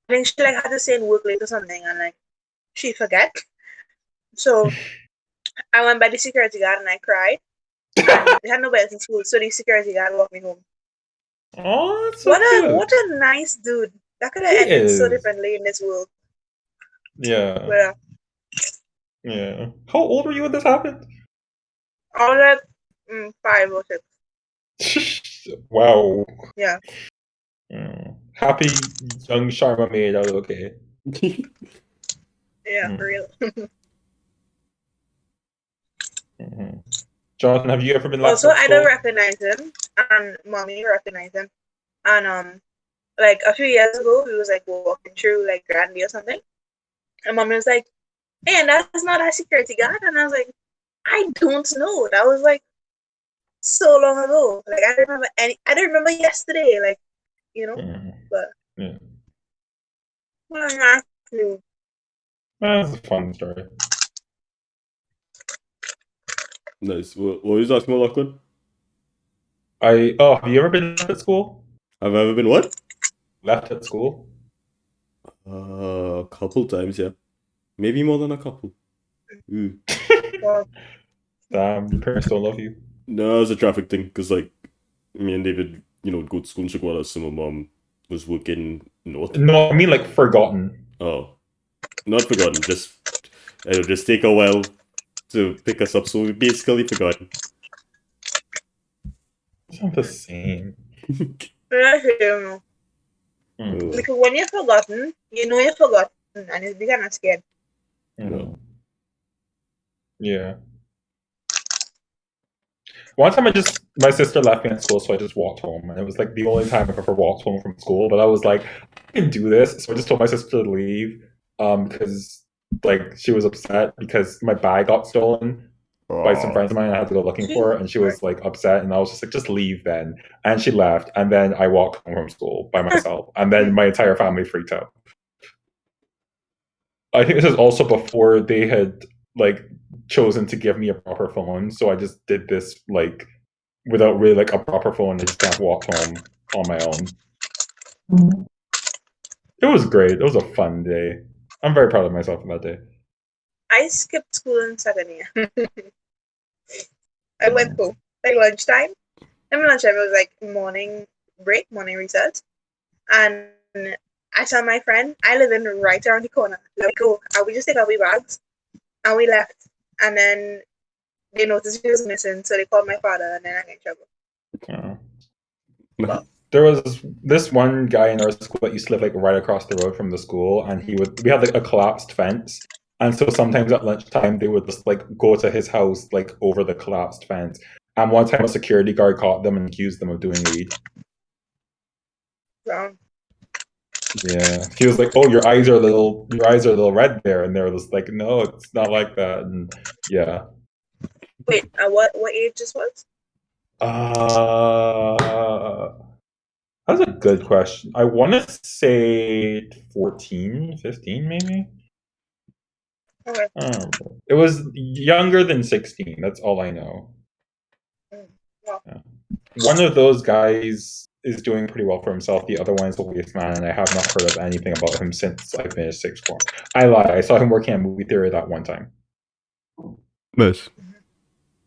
I think she like had to stay in work late or something, and like she forget. So I went by the security guard and I cried. And they had nobody else in school, so the security guard walked me home. Oh, that's so cute. What a nice dude. That could have ended so differently in this world. Yeah. But, yeah. How old were you when this happened? I was at 5 or 6. Wow. Yeah. Happy young Sharma made it out okay. Yeah, for real. Mm-hmm. Jonathan, have you ever been left Also, at school? I don't recognize him, and mommy recognized him. And like a few years ago, we was like walking through like Grandy or something, and mommy was like, "Hey, and that's not a security guard," and I was like, "I don't know." That was like so long ago. Like I don't remember yesterday. Like but yeah. That's a fun story. Nice. What was you asking about, Lachlan? Have you ever been left at school? Have I ever been what? Left at school? A couple times, yeah. Maybe more than a couple. Damn, your parents don't love you. No, it's a traffic thing, because like me and David, go to school in Chihuahua, so my mom was working north. No, I mean like forgotten. Oh. Not forgotten, just it'll just take a while to pick us up, so we basically forgotten. It's not the same. Like when you're forgotten, you're forgotten, and it's kind of scared. Yeah. One time my sister left me at school, so I just walked home, and it was like the only time I've ever walked home from school, but I was like, I can do this, so I just told my sister to leave, because like she was upset because my bag got stolen by some friends of mine, and I had to go looking for it, and she was like upset, and I was just like, just leave then. And she left, and then I walked home from school by myself, and then my entire family freaked out. I think this is also before they had like chosen to give me a proper phone, so I just did this like without really like a proper phone. I just kind of walked home on my own. It was great. It was a fun day. I'm very proud of myself on that day. I skipped school in second year. I went home like lunchtime. I mean lunchtime, it was like morning break, morning recess, and I saw my friend. I live in right around the corner. Let me go. And we just take our wee bags, and we left. And then they noticed she was missing, so they called my father, and then I got in trouble. But there was this one guy in our school that used to live like right across the road from the school, and we had like a collapsed fence, and so sometimes at lunchtime they would just like go to his house like over the collapsed fence. And one time a security guard caught them and accused them of doing weed. Wrong. Yeah, he was like, "Oh, your eyes are a little red there," and they were just like, "No, it's not like that." And yeah, Wait, what age this was? That's a good question. I want to say 14, 15 maybe. Okay. It was younger than 16. That's all I know. Well. Yeah. One of those guys is doing pretty well for himself. The other one is a waste man, and I have not heard of anything about him since I finished sixth form. I lied. I saw him working at Movie Theater that one time. Nice.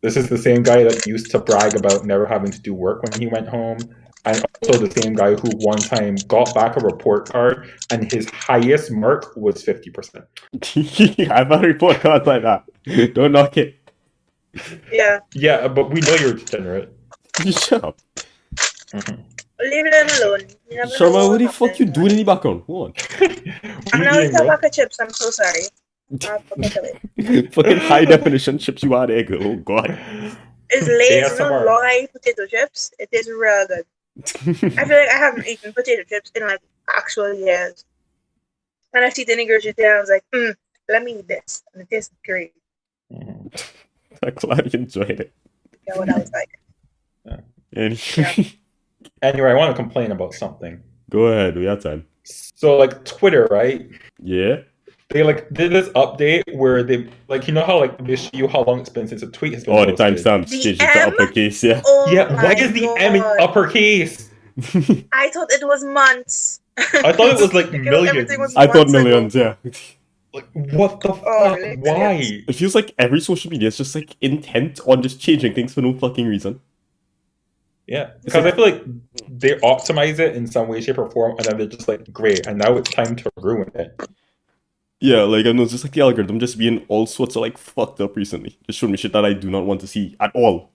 This is the same guy that used to brag about never having to do work when he went home, and also the same guy who one time got back a report card, and his highest mark was 50%. I've had a report cards like that. Don't knock it. Yeah. Yeah, but we know you're degenerate. You shut up. Mm-hmm. Leave them alone. Sharma, what the fuck you doing in the background? Hold on. I'm not eating a pack of chips. I'm so sorry. Fucking high definition chips you are there, girl. Oh god. It's Lay's long potato chips. It is real good. I feel like I haven't eaten potato chips in like actual years. And I see the grocery and I was like, let me eat this. And it tastes great. I'm glad you enjoyed it. Yeah, what I was like. Yeah. Anyway, I want to complain about something. Go ahead, we have time. So like Twitter, right? Yeah. They like did this update where they like how like they show you how long it's been since a tweet has been posted. The timestamps changed to uppercase, yeah. Oh yeah, why is the M in uppercase? I thought it was months. I thought it was like millions. I thought millions, yeah. Like what the fuck? Really? Why? It feels like every social media is just like intent on just changing things for no fucking reason. Yeah, because I feel like they optimize it in some way, shape, or form, and then they're just like, great, and now it's time to ruin it. Yeah, like I know, it's just like the algorithm just being all sorts of like fucked up recently. Just showing me shit that I do not want to see at all.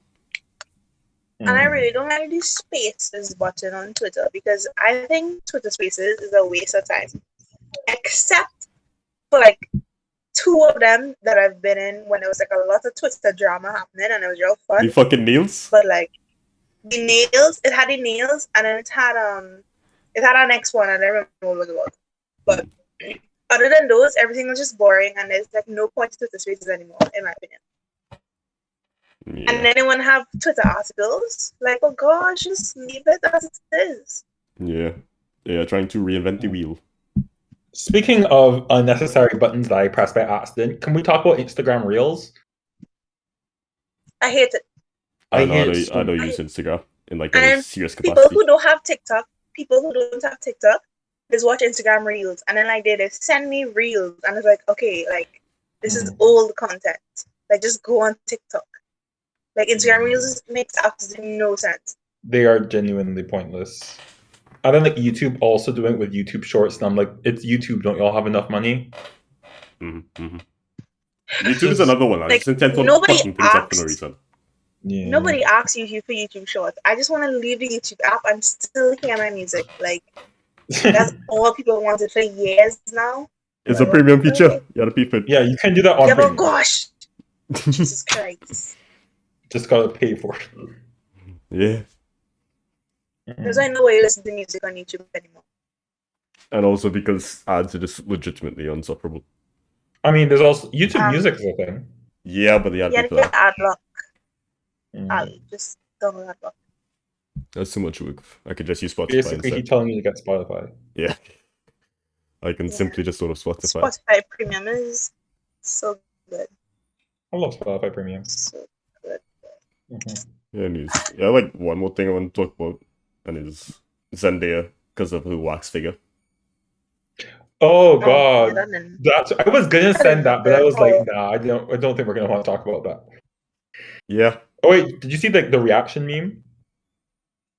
And I really don't like these spaces button on Twitter because I think Twitter spaces is a waste of time. Except for like 2 of them that I've been in when there was like a lot of Twitter drama happening and it was real fun. The fucking nails? But like the nails, it had the nails and then it had our next one and I don't remember what it was. But other than those, everything was just boring and there's like no point to Twitter spaces anymore, in my opinion. Yeah. And then they want to have Twitter articles. Like, oh gosh, just leave it as it is. Yeah. They are trying to reinvent the wheel. Speaking of unnecessary buttons that I pressed by accident, can we talk about Instagram Reels? I hate it. I don't use Instagram in like a serious capacity. People who don't have TikTok just watch Instagram Reels. And then like they send me Reels. And it's like, okay, like this is old content. Like just go on TikTok. Like Instagram Reels makes absolutely no sense. They are genuinely pointless. And then like YouTube also doing it with YouTube Shorts, and I'm like, it's YouTube. Don't y'all have enough money? YouTube is another one. I just intend on fucking things up for no reason. Yeah. Nobody asks YouTube for YouTube Shorts. I just want to leave the YouTube app and still hear my music. Like that's all people wanted for years now. It's a premium feature. You gotta pay for it. Yeah, you can do that on premium. But gosh, Jesus Christ. Just gotta pay for it. Yeah. There's like no way you listen to music on YouTube anymore. And also because ads are just legitimately insufferable. I mean, there's also YouTube Music is a thing. Yeah, but the ad block. I just don't know ad block. That's too much work. I could just use Spotify Basically, instead. he's telling you to get Spotify. Yeah. I can simply just sort of Spotify. Spotify Premium is so good. I love Spotify Premium. So good. Yeah, news. Yeah, like one more thing I want to talk about, and is Zendaya because of her wax figure. Oh god, I was gonna send that, but I was like, nah, I don't think we're gonna want to talk about that. Yeah. Oh wait, did you see the reaction meme?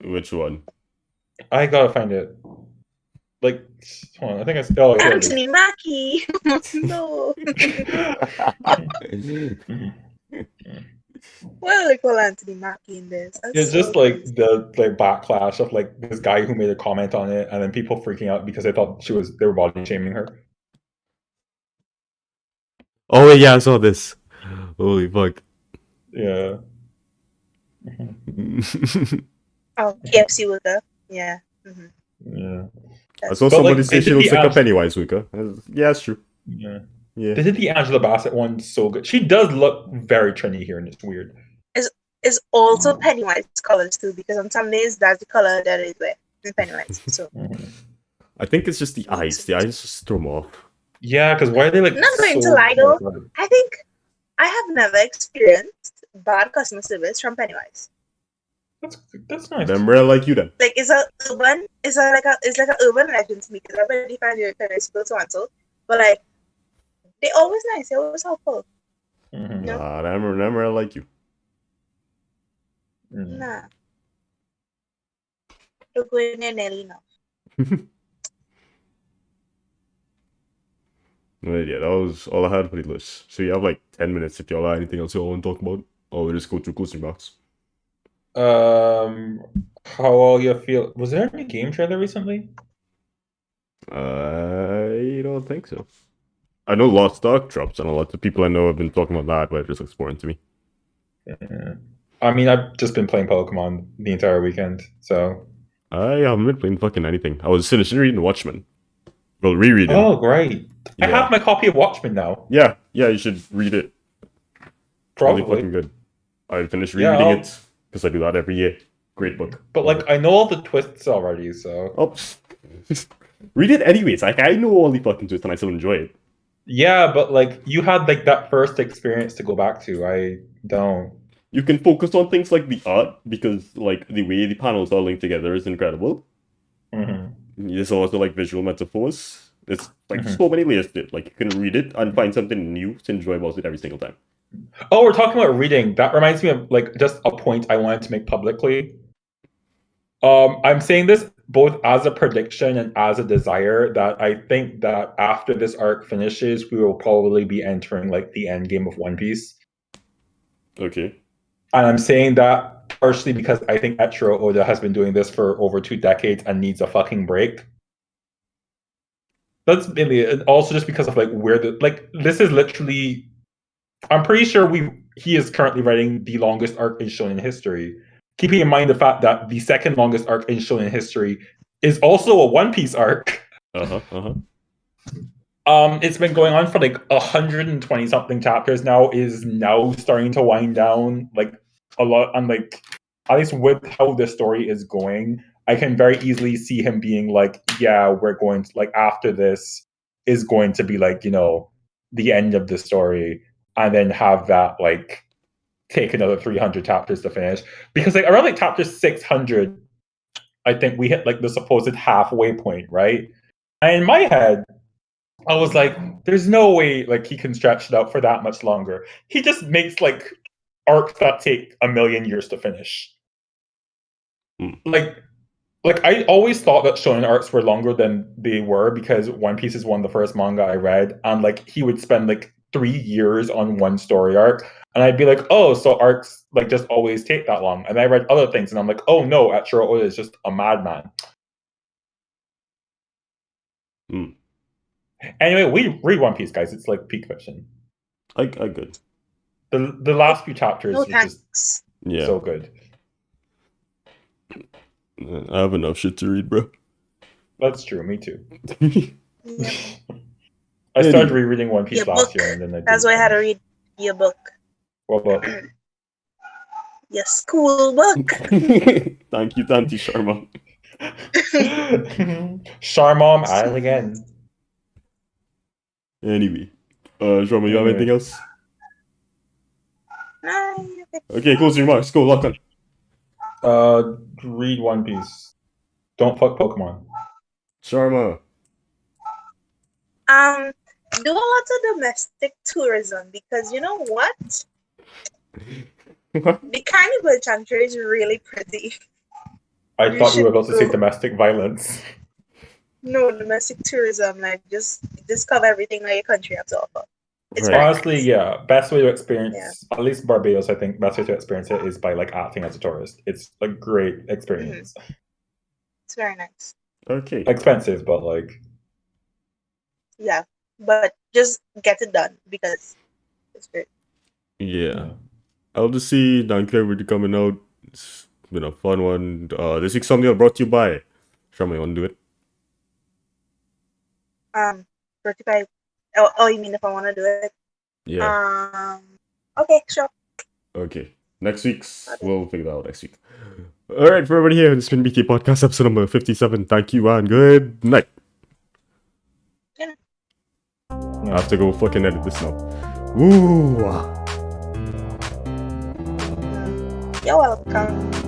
Which one? I gotta find it. Like, hold on, I think I still. Oh, Anthony Mackie. No. Well, they call Anthony Mackie in this. It's so just like the backlash of like this guy who made a comment on it, and then people freaking out because they thought they were body shaming her. Oh yeah, I saw this. Holy fuck. Yeah. Oh, KFC worker. Yeah. Yeah. I saw somebody say she looks like a Pennywise worker. Yeah, that's true. Yeah. Yeah. They did the Angela Bassett one so good. She does look very trendy here, and it's weird. Is also Pennywise colors too, because on some days that's the color that is wear in Pennywise. So I think it's just the eyes. The eyes just throw them off. yeah, because why are they like not going so to lie though, like, I think I have never experienced bad customer service from Pennywise. that's nice. Them rare like you then. Like it's like an urban legend to me because everybody finds your Pennywise people so and so. But like they always nice, they always helpful. Nah, them rare like you. Nah. You're going in early enough. Well, yeah, that was all I had for the list. So you have like 10 minutes if y'all have anything else you want to talk about. Or we just go through closing remarks. How all you feel? Was there any game trailer recently? I don't think so. I know Lost Ark drops, and a lot of people I know have been talking about that, but it just looks boring to me. Yeah. I mean, I've just been playing Pokemon the entire weekend, so I haven't been playing fucking anything. I was finishing reading Watchmen. Well, rereading. Oh, great! Yeah. I have my copy of Watchmen now. Yeah, you should read it. Probably. Really fucking good. I finished rereading it because I do that every year. Great book. But like, I know all the twists already, so. Oh, read it anyways. Like, I know all the fucking twists and I still enjoy it. Yeah, but like, you had like that first experience to go back to. I don't. You can focus on things like the art because like the way the panels are linked together is incredible. There's also like visual metaphors. There's like so many layers to it. Like you can read it and find something new to enjoy about it every single time. Oh, we're talking about reading. That reminds me of like just a point I wanted to make publicly. I'm saying this both as a prediction and as a desire that I think that after this arc finishes, we will probably be entering like the end game of One Piece. Okay. And I'm saying that partially because I think Eiichiro Oda has been doing this for over 2 decades and needs a fucking break. That's mainly it. Also just because of like where the like this is literally, I'm pretty sure he is currently writing the longest arc in shonen history. Keeping in mind the fact that the second longest arc in shonen history is also a One Piece arc. It's been going on for like 120 something chapters now. Is now starting to wind down like a lot. And like at least with how the story is going, I can very easily see him being like, yeah, we're going to like after this is going to be like, you know, the end of the story, and then have that like take another 300 chapters to finish. Because like around like chapter 600, I think we hit like the supposed halfway point, right? And in my head, I was like, there's no way like he can stretch it out for that much longer. He just makes like arcs that take 1,000,000 years to finish. Like I always thought that shonen arcs were longer than they were because One Piece is one of the first manga I read, and like he would spend like 3 years on one story arc, and I'd be like, oh, so arcs like just always take that long. And I read other things, and I'm like, oh no, Eiichiro Oda is just a madman. Anyway, we read One Piece, guys. It's like peak fiction. I good. The last few chapters are just so good. I have enough shit to read, bro. That's true. Me too. I started rereading One Piece last year, and then that's why I had to read your book. What book? Your school book. Thank you, Tanti Sharma. Sharma, at it again. Anyway, Sharma, you have anything else? No. Okay, close your remarks. Go, Lachlan. Read One Piece. Don't fuck Pokemon. Sharma. Do a lot of domestic tourism because you know what? The Carnival Chantry is really pretty. I thought you were about to say domestic violence. No, domestic tourism, like just discover everything that your country has to offer. It's honestly, yeah. Best way to experience, at least Barbados, I think, best way to experience it is by like acting as a tourist. It's a great experience. It's very nice. Okay. Expensive, but like. Yeah, but just get it done because it's great. Yeah. I'll just see Duncan will be coming out. It's been a fun one. This week's thumbnail brought to you by Sharma. You want to do it? Brought to you by Oh, you mean if I want to do it? Yeah. Okay, sure. Okay. Next week's, we'll figure that out next week. Alright, for everybody here, this has been BTA Podcast episode number 57. Thank you and good night. Yeah. I have to go fucking edit this now. Woo! You're welcome.